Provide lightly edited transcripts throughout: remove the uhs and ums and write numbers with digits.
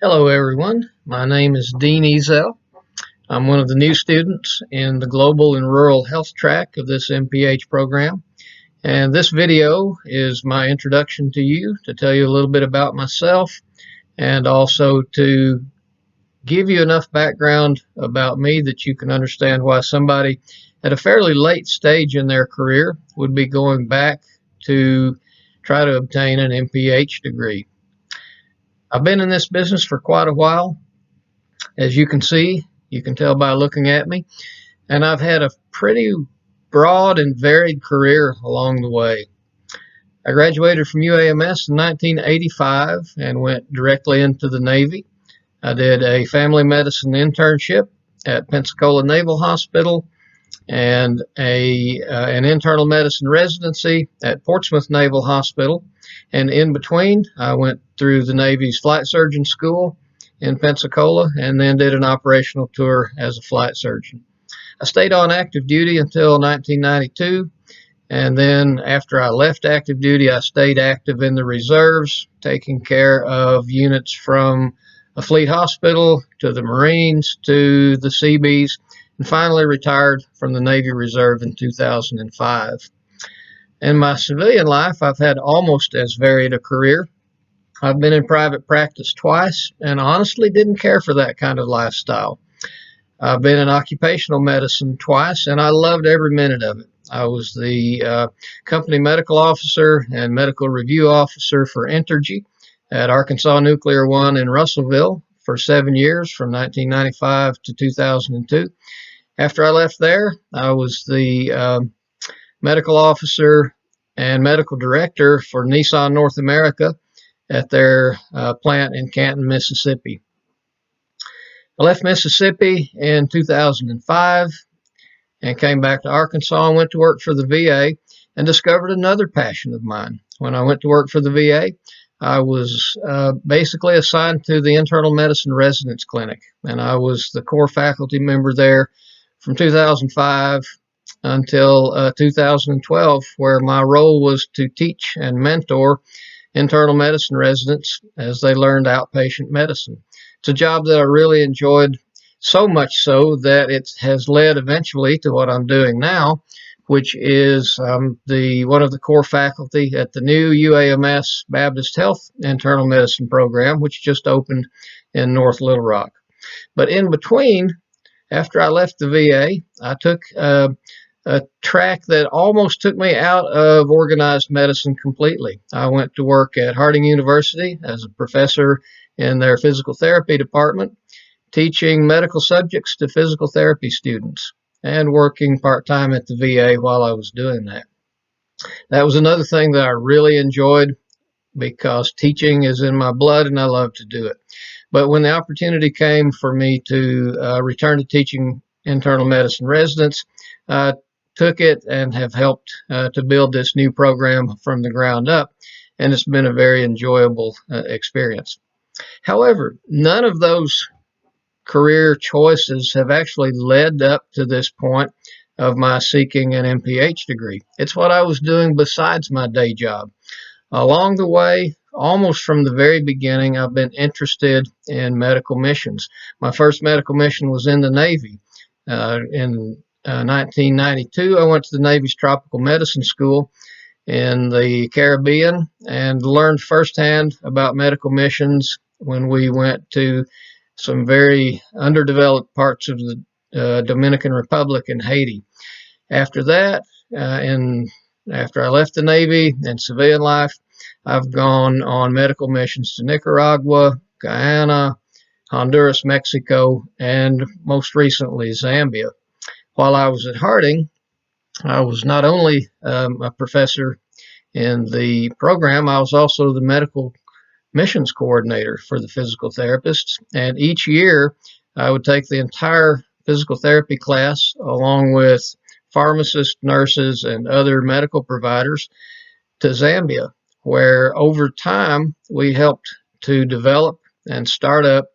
Hello, everyone. My name is Dean Ezell. I'm one of the new students in the Global and Rural Health track of this MPH program. And this video is my introduction to you to tell you a little bit about myself and also to give you enough background about me that you can understand why somebody at a fairly late stage in their career would be going back to try to obtain an MPH degree. I've been in this business for quite a while. As you can see, you can tell by looking at me, and I've had a pretty broad and varied career along the way. I graduated from UAMS in 1985 and went directly into the Navy. I did a family medicine internship at Pensacola Naval Hospital and an internal medicine residency at Portsmouth Naval Hospital. And in between, I went through the Navy's flight surgeon school in Pensacola and then did an operational tour as a flight surgeon. I stayed on active duty until 1992. And then after I left active duty, I stayed active in the reserves, taking care of units from a fleet hospital to the Marines to the Seabees, and finally retired from the Navy Reserve in 2005. In my civilian life, I've had almost as varied a career. I've been in private practice twice and honestly didn't care for that kind of lifestyle. I've been in occupational medicine twice and I loved every minute of it. I was the company medical officer and medical review officer for Entergy at Arkansas Nuclear One in Russellville for 7 years from 1995 to 2002. After I left there, I was the medical officer and medical director for Nissan North America at their plant in Canton, Mississippi. I left Mississippi in 2005 and came back to Arkansas and went to work for the VA and discovered another passion of mine. When I went to work for the VA, I was basically assigned to the internal medicine residence clinic, and I was the core faculty member there from 2005 until 2012, where my role was to teach and mentor internal medicine residents as they learned outpatient medicine. It's a job that I really enjoyed, so much so that it has led eventually to what I'm doing now, which is the one of the core faculty at the new UAMS Baptist Health Internal Medicine program, which just opened in North Little Rock. But in between, after I left the VA, I took a track that almost took me out of organized medicine completely. I went to work at Harding University as a professor in their physical therapy department, teaching medical subjects to physical therapy students and working part-time at the VA while I was doing that. That was another thing that I really enjoyed because teaching is in my blood and I love to do it. But when the opportunity came for me to return to teaching internal medicine residents, I took it and have helped to build this new program from the ground up, and it's been a very enjoyable experience. However, none of those career choices have actually led up to this point of my seeking an MPH degree. It's what I was doing besides my day job. Along the way, almost from the very beginning, I've been interested in medical missions. My first medical mission was in the Navy. In 1992, I went to the Navy's Tropical Medicine School in the Caribbean and learned firsthand about medical missions when we went to some very underdeveloped parts of the Dominican Republic and Haiti. After that, after I left the Navy and civilian life, I've gone on medical missions to Nicaragua, Guyana, Honduras, Mexico, and most recently Zambia. While I was at Harding, I was not only a professor in the program, I was also the medical missions coordinator for the physical therapists. And each year, I would take the entire physical therapy class along with pharmacists, nurses, and other medical providers to Zambia, where over time we helped to develop and start up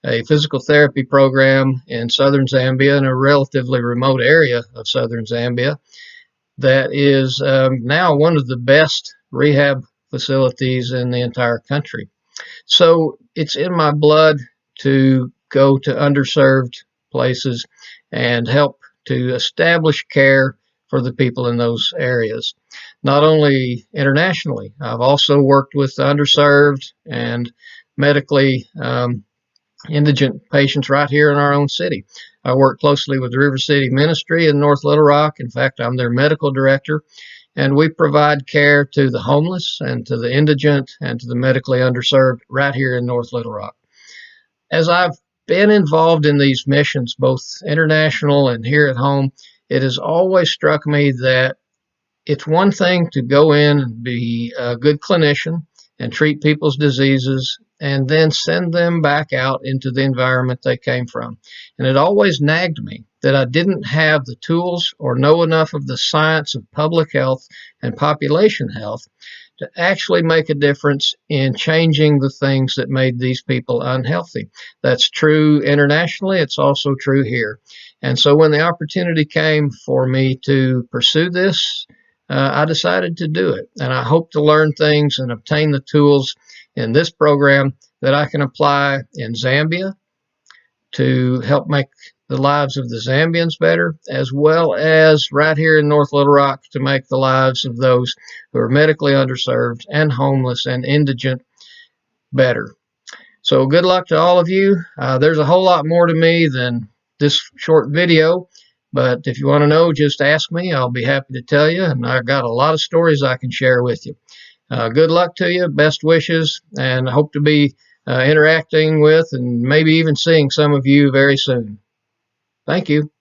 a physical therapy program in southern Zambia, in a relatively remote area of southern Zambia, that is now one of the best rehab facilities in the entire country. So it's in my blood to go to underserved places and help to establish care for the people in those areas. Not only internationally, I've also worked with underserved and medically indigent patients right here in our own city. I work closely with the River City Ministry in North Little Rock. In fact, I'm their medical director, and we provide care to the homeless and to the indigent and to the medically underserved right here in North Little Rock. As I've been involved in these missions, both international and here at home, it has always struck me that it's one thing to go in and be a good clinician and treat people's diseases and then send them back out into the environment they came from. And it always nagged me that I didn't have the tools or know enough of the science of public health and population health to actually make a difference in changing the things that made these people unhealthy. That's true internationally, it's also true here. And so when the opportunity came for me to pursue this, I decided to do it. And I hope to learn things and obtain the tools in this program that I can apply in Zambia to help make the lives of the Zambians better, as well as right here in North Little Rock to make the lives of those who are medically underserved and homeless and indigent better. So good luck to all of you. There's a whole lot more to me than this short video, but if you want to know, just ask me. I'll be happy to tell you, and I've got a lot of stories I can share with you. Good luck to you, best wishes, and I hope to be interacting with and maybe even seeing some of you very soon. Thank you.